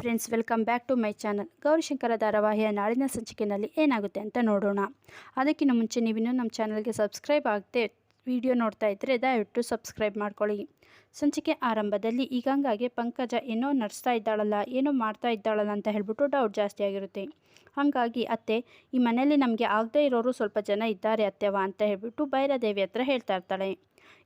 Friends, welcome back to my channel. Gowrishankar ಧಾರಾವಾಹಿಯ ನಾಳಿನ ಸಂಚಿಕೆಯಲ್ಲಿ ಏನಾಗುತ್ತೆ ಅಂತ ನೋಡೋಣ. ಅದಕ್ಕಿಂತ ಮುಂಚೆ ನೀವಿನ್ನೂ ನಮ್ಮ ಚಾನಲ್ಗೆ ಸಬ್ಸ್ಕ್ರೈಬ್ ಆಗದೆ ವಿಡಿಯೋ ನೋಡ್ತಾ ಇದ್ದರೆ ದಯವಿಟ್ಟು ಸಬ್ಸ್ಕ್ರೈಬ್ ಮಾಡ್ಕೊಳ್ಳಿ. ಸಂಚಿಕೆ ಆರಂಭದಲ್ಲಿ ಈಗಂಗಾಗಿ ಪಂಕಜ ಏನೋ ನಡೆಸ್ತಾ ಇದ್ದಾಳಲ್ಲ, ಏನೋ ಮಾಡ್ತಾ ಇದ್ದಾಳಲ್ಲ ಅಂತ ಹೇಳ್ಬಿಟ್ಟು ಡೌಟ್ ಜಾಸ್ತಿ ಆಗಿರುತ್ತೆ. ಹಾಗಾಗಿ ಅತ್ತೆ, ಈ ಮನೆಯಲ್ಲಿ ನಮಗೆ ಆಗದೇ ಇರೋರು ಸ್ವಲ್ಪ ಜನ ಇದ್ದಾರೆ ಅತ್ತೆವ ಅಂತ ಹೇಳ್ಬಿಟ್ಟು ಭೈರಾದೇವಿ ಹತ್ರ ಹೇಳ್ತಾ ಇರ್ತಾಳೆ.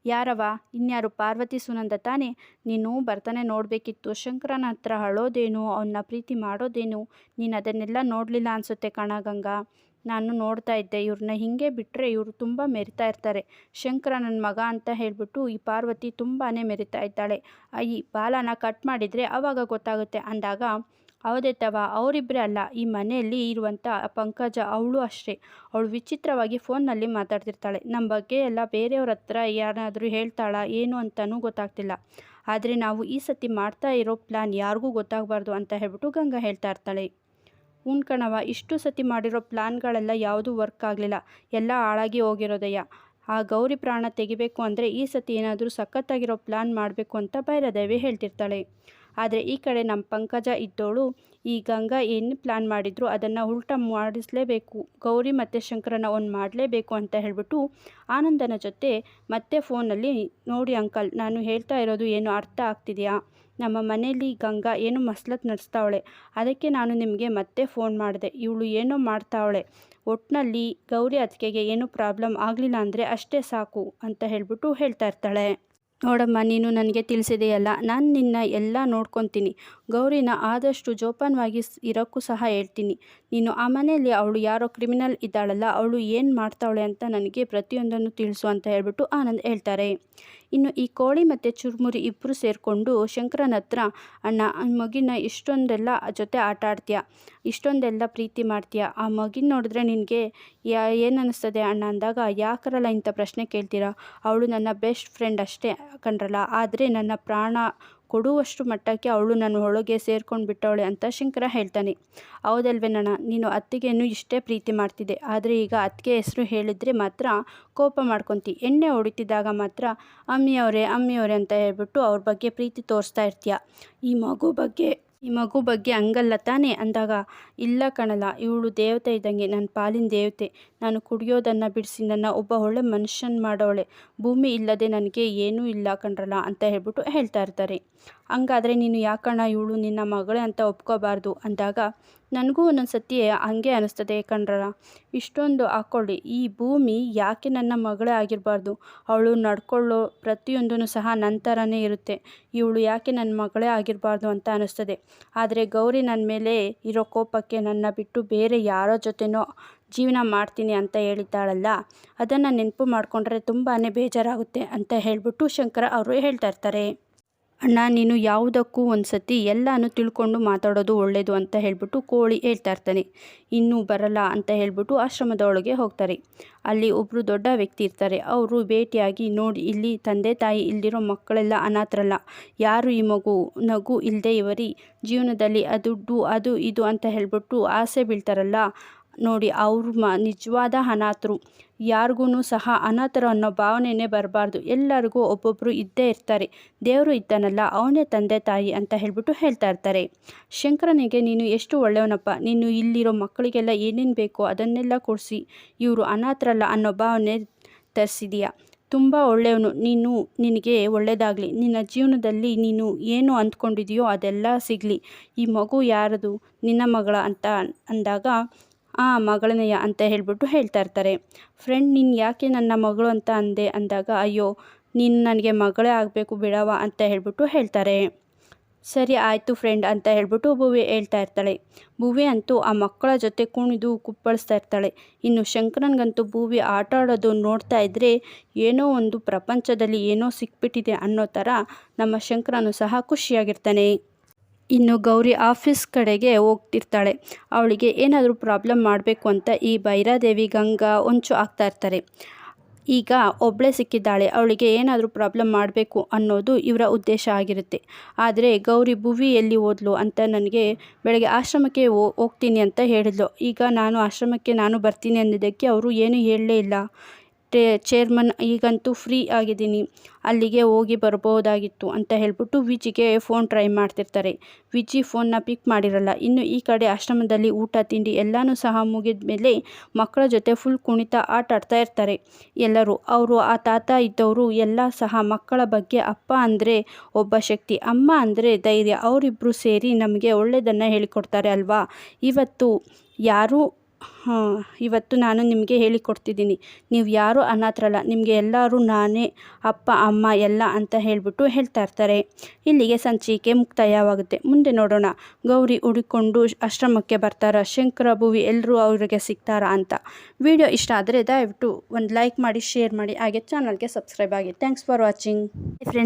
ಯಾರವ? ಇನ್ಯಾರು? ಪಾರ್ವತಿ ಸುನಂದ ತಾನೇ? ನೀನು ಬರ್ತಾನೆ ನೋಡಬೇಕಿತ್ತು. ಶಂಕರನ ಹತ್ರ ಅಳೋದೇನು, ಅವನ್ನ ಪ್ರೀತಿ ಮಾಡೋದೇನು, ನೀನು ಅದನ್ನೆಲ್ಲ ನೋಡಲಿಲ್ಲ ಅನಿಸುತ್ತೆ ಕಣ ಗಂಗಾ. ನಾನು ನೋಡ್ತಾ ಇದ್ದೆ, ಇವ್ರನ್ನ ಹಿಂಗೆ ಬಿಟ್ಟರೆ ಇವರು ತುಂಬ ಮೆರಿತಾ ಇರ್ತಾರೆ. ಶಂಕರ ನನ್ನ ಮಗ ಅಂತ ಹೇಳಿಬಿಟ್ಟು ಈ ಪಾರ್ವತಿ ತುಂಬಾ ಮೆರಿತಾ ಇದ್ದಾಳೆ. ಈ ಬಾಲನ ಕಟ್ ಮಾಡಿದರೆ ಆವಾಗ ಗೊತ್ತಾಗುತ್ತೆ ಅಂದಾಗ, ಹೌದೇ ತವ, ಅವರಿಬ್ಬರೇ ಅಲ್ಲ, ಈ ಮನೆಯಲ್ಲಿ ಇರುವಂಥ ಪಂಕಜ ಅವಳು ಅಷ್ಟೇ. ಅವಳು ವಿಚಿತ್ರವಾಗಿ ಫೋನ್ನಲ್ಲಿ ಮಾತಾಡ್ತಿರ್ತಾಳೆ. ನಮ್ಮ ಬಗ್ಗೆ ಎಲ್ಲ ಬೇರೆಯವ್ರ ಹತ್ರ ಯಾರಾದರೂ ಹೇಳ್ತಾಳಾ ಏನು ಅಂತಲೂ ಗೊತ್ತಾಗ್ತಿಲ್ಲ. ಆದರೆ ನಾವು ಈ ಸತಿ ಮಾಡ್ತಾ ಇರೋ ಪ್ಲ್ಯಾನ್ ಯಾರಿಗೂ ಗೊತ್ತಾಗಬಾರ್ದು ಅಂತ ಹೇಳ್ಬಿಟ್ಟು ಗಂಗಾ ಹೇಳ್ತಾ ಇರ್ತಾಳೆ. ಕಣವ, ಇಷ್ಟು ಸತಿ ಮಾಡಿರೋ ಪ್ಲ್ಯಾನ್ಗಳೆಲ್ಲ ಯಾವುದೂ ವರ್ಕ್ ಆಗಲಿಲ್ಲ, ಎಲ್ಲ ಹಾಳಾಗಿ ಹೋಗಿರೋದಯ್ಯ. ಆ ಗೌರಿ ಪ್ರಾಣ ತೆಗಿಬೇಕು ಅಂದರೆ ಈ ಸತಿ ಏನಾದರೂ ಸಖತ್ತಾಗಿರೋ ಪ್ಲ್ಯಾನ್ ಮಾಡಬೇಕು ಅಂತ ಭೈರಾದೇವಿ ಹೇಳ್ತಿರ್ತಾಳೆ. ಆದರೆ ಈ ಕಡೆ ನಮ್ಮ ಪಂಕಜ ಇದ್ದೋಳು ಈ ಗಂಗಾ ಏನು ಪ್ಲ್ಯಾನ್ ಮಾಡಿದ್ರು ಅದನ್ನು ಉಲ್ಟಾ ಮಾಡಿಸಲೇಬೇಕು, ಗೌರಿ ಮತ್ತು ಶಂಕರನ ಒಂದು ಮಾಡಲೇಬೇಕು ಅಂತ ಹೇಳ್ಬಿಟ್ಟು ಆನಂದನ ಜೊತೆ ಮತ್ತೆ ಫೋನಲ್ಲಿ, ನೋಡಿ ಅಂಕಲ್, ನಾನು ಹೇಳ್ತಾ ಇರೋದು ಏನು ಅರ್ಥ ಆಗ್ತಿದೆಯಾ? ನಮ್ಮ ಮನೆಯಲ್ಲಿ ಗಂಗಾ ಏನು ಮಸಲತ್ ನಡೆಸ್ತಾವಳೆ, ಅದಕ್ಕೆ ನಾನು ನಿಮಗೆ ಮತ್ತೆ ಫೋನ್ ಮಾಡಿದೆ. ಇವಳು ಏನೋ ಮಾಡ್ತಾವಳೆ, ಒಟ್ಟಿನಲ್ಲಿ ಗೌರಿ ಅದಕ್ಕೆ ಏನೂ ಪ್ರಾಬ್ಲಮ್ ಆಗಲಿಲ್ಲ ಅಂದರೆ ಅಷ್ಟೇ ಸಾಕು ಅಂತ ಹೇಳ್ಬಿಟ್ಟು ಹೇಳ್ತಾ ಇರ್ತಾಳೆ. ನೋಡಮ್ಮ, ನೀನು ನನಗೆ ತಿಳಿಸಿದೆಯಲ್ಲ, ನಾನು ನಿನ್ನ ಎಲ್ಲ ನೋಡ್ಕೊತೀನಿ. ಗೌರಿನ ಆದಷ್ಟು ಜೋಪಾನವಾಗಿ ಇರೋಕ್ಕೂ ಸಹ ಹೇಳ್ತೀನಿ. ನೀನು ಆ ಮನೆಯಲ್ಲಿ ಅವಳು ಯಾರೋ ಕ್ರಿಮಿನಲ್ ಇದ್ದಾಳಲ್ಲ, ಅವಳು ಏನು ಮಾಡ್ತಾವಳೆ ಅಂತ ನನಗೆ ಪ್ರತಿಯೊಂದನ್ನು ತಿಳಿಸು ಅಂತ ಹೇಳ್ಬಿಟ್ಟು ಆನಂದ್ ಹೇಳ್ತಾರೆ. ಇನ್ನು ಈ ಕೋಳಿ ಮತ್ತು ಚುರುಮುರಿ ಇಬ್ಬರು ಸೇರಿಕೊಂಡು ಶಂಕರನ ಹತ್ರ, ಅಣ್ಣ, ಆ ಮಗಿನ ಇಷ್ಟೊಂದೆಲ್ಲ ಜೊತೆ ಆಟ ಆಡ್ತೀಯ, ಇಷ್ಟೊಂದೆಲ್ಲ ಪ್ರೀತಿ ಮಾಡ್ತೀಯ, ಆ ಮಗಿನ ನೋಡಿದ್ರೆ ನಿನಗೆ ಏನು ಅನ್ನಿಸ್ತದೆ ಅಣ್ಣ ಅಂದಾಗ, ಯಾಕರಲ್ಲ ಇಂಥ ಪ್ರಶ್ನೆ ಕೇಳ್ತೀರಾ? ಅವಳು ನನ್ನ ಬೆಸ್ಟ್ ಫ್ರೆಂಡ್ ಅಷ್ಟೇ ಕಣ್ರಲ್ಲ, ಆದರೆ ನನ್ನ ಪ್ರಾಣ ಕೊಡುವಷ್ಟು ಮಟ್ಟಕ್ಕೆ ಅವಳು ನನ್ನ ಒಳಗೆ ಸೇರ್ಕೊಂಡು ಬಿಟ್ಟವಳೆ ಅಂತ ಶಂಕರ ಹೇಳ್ತಾನೆ. ಹೌದಲ್ವೇನಣ್ಣ, ನೀನು ಅತ್ತಿಗೆಯನ್ನು ಇಷ್ಟೇ ಪ್ರೀತಿ ಮಾಡ್ತಿದ್ದೆ, ಆದರೆ ಈಗ ಅತ್ತಿಗೆ ಹೆಸರು ಹೇಳಿದರೆ ಮಾತ್ರ ಕೋಪ ಮಾಡ್ಕೊತಿ, ಎಣ್ಣೆ ಹೊಡಿತಿದ್ದಾಗ ಮಾತ್ರ ಅಮ್ಮಿಯವರೇ ಅಂತ ಹೇಳ್ಬಿಟ್ಟು ಅವ್ರ ಬಗ್ಗೆ ಪ್ರೀತಿ ತೋರಿಸ್ತಾ ಇರ್ತೀಯ. ಈ ಮಗು ಬಗ್ಗೆ ಹಂಗಲ್ಲ ತಾನೇ ಅಂದಾಗ, ಇಲ್ಲ ಕಣಲ್ಲ, ಇವಳು ದೇವತೆ ಇದ್ದಂಗೆ, ನನ್ನ ಪಾಲಿನ ದೇವತೆ. ನಾನು ಕುಡಿಯೋದನ್ನು ಬಿಡಿಸಿ ನನ್ನ ಒಬ್ಬ ಒಳ್ಳೆ ಮನುಷ್ಯನ ಮಾಡೋಳೆ. ಭೂಮಿ ಇಲ್ಲದೆ ನನಗೆ ಏನೂ ಇಲ್ಲ ಕಣ್ರಲ್ಲ ಅಂತ ಹೇಳ್ಬಿಟ್ಟು ಹೇಳ್ತಾ ಇರ್ತಾರೆ. ಹಂಗಾದರೆ ನೀನು ಯಾಕಣ್ಣ ಇವಳು ನಿನ್ನ ಮಗಳೇ ಅಂತ ಒಪ್ಕೋಬಾರ್ದು ಅಂದಾಗ, ನನಗೂ ಒಂದೊಂದು ಸತಿ ಹಂಗೆ ಅನ್ನಿಸ್ತದೆ ಕಣ್ರಲ್ಲ. ಇಷ್ಟೊಂದು ಹಾಕ್ಕೊಳ್ಳಿ, ಈ ಭೂಮಿ ಯಾಕೆ ನನ್ನ ಮಗಳೇ ಆಗಿರಬಾರ್ದು? ಅವಳು ನಡ್ಕೊಳ್ಳೋ ಪ್ರತಿಯೊಂದೂ ಸಹ ನನ್ನ ಥರನೇ ಇರುತ್ತೆ. ಇವಳು ಯಾಕೆ ನನ್ನ ಮಗಳೇ ಆಗಿರಬಾರ್ದು ಅಂತ ಅನ್ನಿಸ್ತದೆ. ಆದರೆ ಗೌರಿ ನನ್ನ ಮೇಲೆ ಇರೋ ಕೋಪಕ್ಕೆ ನನ್ನ ಬಿಟ್ಟು ಬೇರೆ ಯಾರೋ ಜೊತೆನೋ ಜೀವನ ಮಾಡ್ತೀನಿ ಅಂತ ಹೇಳಿದ್ದಾಳಲ್ಲ, ಅದನ್ನು ನೆನಪು ಮಾಡಿಕೊಂಡ್ರೆ ತುಂಬಾ ಬೇಜಾರಾಗುತ್ತೆ ಅಂತ ಹೇಳ್ಬಿಟ್ಟು ಶಂಕರ ಅವರು ಹೇಳ್ತಾ ಇರ್ತಾರೆ. ಅಣ್ಣ, ನೀನು ಯಾವುದಕ್ಕೂ ಒಂದು ಸತಿ ಎಲ್ಲನೂ ತಿಳ್ಕೊಂಡು ಮಾತಾಡೋದು ಒಳ್ಳೆಯದು ಅಂತ ಹೇಳ್ಬಿಟ್ಟು ಕೋಳಿ ಹೇಳ್ತಾ ಇರ್ತಾನೆ. ಇನ್ನೂ ಬರಲ್ಲ ಅಂತ ಹೇಳ್ಬಿಟ್ಟು ಆಶ್ರಮದ ಒಳಗೆ ಹೋಗ್ತಾರೆ. ಅಲ್ಲಿ ಒಬ್ಬರು ದೊಡ್ಡ ವ್ಯಕ್ತಿ ಇರ್ತಾರೆ. ಅವರು ಭೇಟಿಯಾಗಿ, ನೋಡಿ, ಇಲ್ಲಿ ತಂದೆ ತಾಯಿ ಇಲ್ದಿರೋ ಮಕ್ಕಳೆಲ್ಲ ಅನಾಥರಲ್ಲ, ಯಾರು ಈ ನಗು ಇಲ್ಲದೆ ಇವರಿ ಜೀವನದಲ್ಲಿ ದುಡ್ಡು ಅದು ಇದು ಅಂತ ಹೇಳ್ಬಿಟ್ಟು ಆಸೆ ಬೀಳ್ತಾರಲ್ಲ, ನೋಡಿ, ಅವರು ನಿಜವಾದ ಅನಾಥರು. ಯಾರಿಗೂ ಸಹ ಅನಾಥರು ಅನ್ನೋ ಭಾವನೆಯೇ ಬರಬಾರ್ದು. ಎಲ್ಲರಿಗೂ ಒಬ್ಬೊಬ್ಬರು ಇದ್ದೇ ಇರ್ತಾರೆ. ದೇವರು ಇದ್ದಾನಲ್ಲ, ಅವನೇ ತಂದೆ ತಾಯಿ ಅಂತ ಹೇಳ್ಬಿಟ್ಟು ಹೇಳ್ತಾ ಇರ್ತಾರೆ. ಶಂಕರನಿಗೆ, ನೀನು ಎಷ್ಟು ಒಳ್ಳೆಯವನಪ್ಪ, ನೀನು ಇಲ್ಲಿರೋ ಮಕ್ಕಳಿಗೆಲ್ಲ ಏನೇನು ಬೇಕೋ ಅದನ್ನೆಲ್ಲ ಕೊಡಿಸಿ ಇವರು ಅನಾಥರಲ್ಲ ಅನ್ನೋ ಭಾವನೆ ತರಿಸಿದೀಯ. ತುಂಬ ಒಳ್ಳೆಯವನು ನೀನು. ನಿನಗೆ ಒಳ್ಳೆಯದಾಗಲಿ. ನಿನ್ನ ಜೀವನದಲ್ಲಿ ನೀನು ಏನು ಅಂದ್ಕೊಂಡಿದೆಯೋ ಅದೆಲ್ಲ ಸಿಗಲಿ. ಈ ಮಗು ಯಾರದು? ನಿನ್ನ ಮಗಳ ಅಂತ ಅಂದಾಗ, ಮಗಳನೆಯ ಅಂತ ಹೇಳ್ಬಿಟ್ಟು ಹೇಳ್ತಾ ಇರ್ತಾರೆ. ಫ್ರೆಂಡ್, ನೀನು ಯಾಕೆ ನನ್ನ ಮಗಳು ಅಂತ ಅಂದೆ ಅಂದಾಗ, ಅಯ್ಯೋ, ನೀನು ನನಗೆ ಮಗಳೇ ಆಗಬೇಕು ಬಿಡವ ಅಂತ ಹೇಳ್ಬಿಟ್ಟು ಹೇಳ್ತಾರೆ. ಸರಿ ಆಯಿತು ಫ್ರೆಂಡ್ ಅಂತ ಹೇಳ್ಬಿಟ್ಟು ಭುವಿ ಹೇಳ್ತಾ ಇರ್ತಾಳೆ. ಭುವಿ ಅಂತೂ ಆ ಮಕ್ಕಳ ಜೊತೆ ಕುಣಿದು ಕುಪ್ಪಳಿಸ್ತಾ ಇರ್ತಾಳೆ. ಇನ್ನು ಶಂಕರನ್ಗಂತೂ ಭುವಿ ಆಟ ಆಡೋದು ನೋಡ್ತಾ ಇದ್ದರೆ ಏನೋ ಒಂದು ಪ್ರಪಂಚದಲ್ಲಿ ಏನೋ ಸಿಕ್ಬಿಟ್ಟಿದೆ ಅನ್ನೋ ಥರ ನಮ್ಮ ಶಂಕರನು ಸಹ ಖುಷಿಯಾಗಿರ್ತಾನೆ. ಇನ್ನು ಗೌರಿ ಆಫೀಸ್ ಕಡೆಗೆ ಹೋಗ್ತಿರ್ತಾಳೆ. ಅವಳಿಗೆ ಏನಾದರೂ ಪ್ರಾಬ್ಲಮ್ ಮಾಡಬೇಕು ಅಂತ ಈ ಭೈರಾದೇವಿ ಗಂಗಾ ಹೊಂಚು ಆಗ್ತಾ ಇರ್ತಾರೆ. ಈಗ ಒಬ್ಬಳೇ ಸಿಕ್ಕಿದ್ದಾಳೆ, ಅವಳಿಗೆ ಏನಾದರೂ ಪ್ರಾಬ್ಲಮ್ ಮಾಡಬೇಕು ಅನ್ನೋದು ಇವರ ಉದ್ದೇಶ ಆಗಿರುತ್ತೆ. ಆದರೆ ಗೌರಿ ಭುವಿ ಎಲ್ಲಿ ಹೋದ್ಲು ಅಂತ, ನನಗೆ ಬೆಳಗ್ಗೆ ಆಶ್ರಮಕ್ಕೆ ಹೋಗ್ತೀನಿ ಅಂತ ಹೇಳಿದ್ಲು. ಈಗ ನಾನು ಆಶ್ರಮಕ್ಕೆ ಬರ್ತೀನಿ ಅಂದಿದ್ದಕ್ಕೆ ಅವರು ಏನೂ ಹೇಳಲೇ ಇಲ್ಲ. ಚೇರ್ಮನ್ ಈಗಂತೂ ಫ್ರೀ ಆಗಿದ್ದೀನಿ, ಅಲ್ಲಿಗೆ ಹೋಗಿ ಬರ್ಬೋದಾಗಿತ್ತು ಅಂತ ಹೇಳ್ಬಿಟ್ಟು ವಿಜಿಗೆ ಫೋನ್ ಟ್ರೈ ಮಾಡ್ತಿರ್ತಾರೆ. ವಿಜಿ ಫೋನ್ನ ಪಿಕ್ ಮಾಡಿರಲ್ಲ. ಇನ್ನು ಈ ಕಡೆ ಆಶ್ರಮದಲ್ಲಿ ಊಟ ತಿಂಡಿ ಎಲ್ಲನೂ ಸಹ ಮುಗಿದ ಮೇಲೆ ಮಕ್ಕಳ ಜೊತೆ ಫುಲ್ ಕುಣಿತ ಆಟ ಆಡ್ತಾ ಇರ್ತಾರೆ ಎಲ್ಲರೂ. ಅವರು ಆ ತಾತ ಇದ್ದವರು ಎಲ್ಲ ಸಹ ಮಕ್ಕಳ ಬಗ್ಗೆ ಅಪ್ಪ ಅಂದರೆ ಒಬ್ಬ ಶಕ್ತಿ, ಅಮ್ಮ ಅಂದರೆ ಧೈರ್ಯ, ಅವರಿಬ್ಬರು ಸೇರಿ ನಮಗೆ ಒಳ್ಳೆಯದನ್ನು ಹೇಳಿಕೊಡ್ತಾರೆ ಅಲ್ವಾ. ಇವತ್ತು ನಾನು ನಿಮಗೆ ಹೇಳಿಕೊಡ್ತಿದ್ದೀನಿ, ನೀವು ಯಾರೂ ಅನಾಥರಲ್ಲ, ನಿಮಗೆ ಎಲ್ಲರೂ ನಾನೇ ಅಪ್ಪ ಅಮ್ಮ ಎಲ್ಲ ಅಂತ ಹೇಳ್ಬಿಟ್ಟು ಹೇಳ್ತಾ ಇರ್ತಾರೆ. ಇಲ್ಲಿಗೆ ಸಂಚಿಕೆ ಮುಕ್ತಾಯವಾಗುತ್ತೆ. ಮುಂದೆ ನೋಡೋಣ ಗೌರಿ ಹುಡುಕೊಂಡು ಆಶ್ರಮಕ್ಕೆ ಬರ್ತಾರಾ, ಶಂಕರ ಭುವಿ ಎಲ್ಲರೂ ಅವರಿಗೆ ಸಿಗ್ತಾರಾ ಅಂತ. ವಿಡಿಯೋ ಇಷ್ಟ ಆದರೆ ದಯವಿಟ್ಟು ಒಂದು ಲೈಕ್ ಮಾಡಿ, ಶೇರ್ ಮಾಡಿ, ಹಾಗೆ ಚಾನಲ್ಗೆ ಸಬ್ಸ್ಕ್ರೈಬ್ ಆಗಿ. Thanks for watching friends.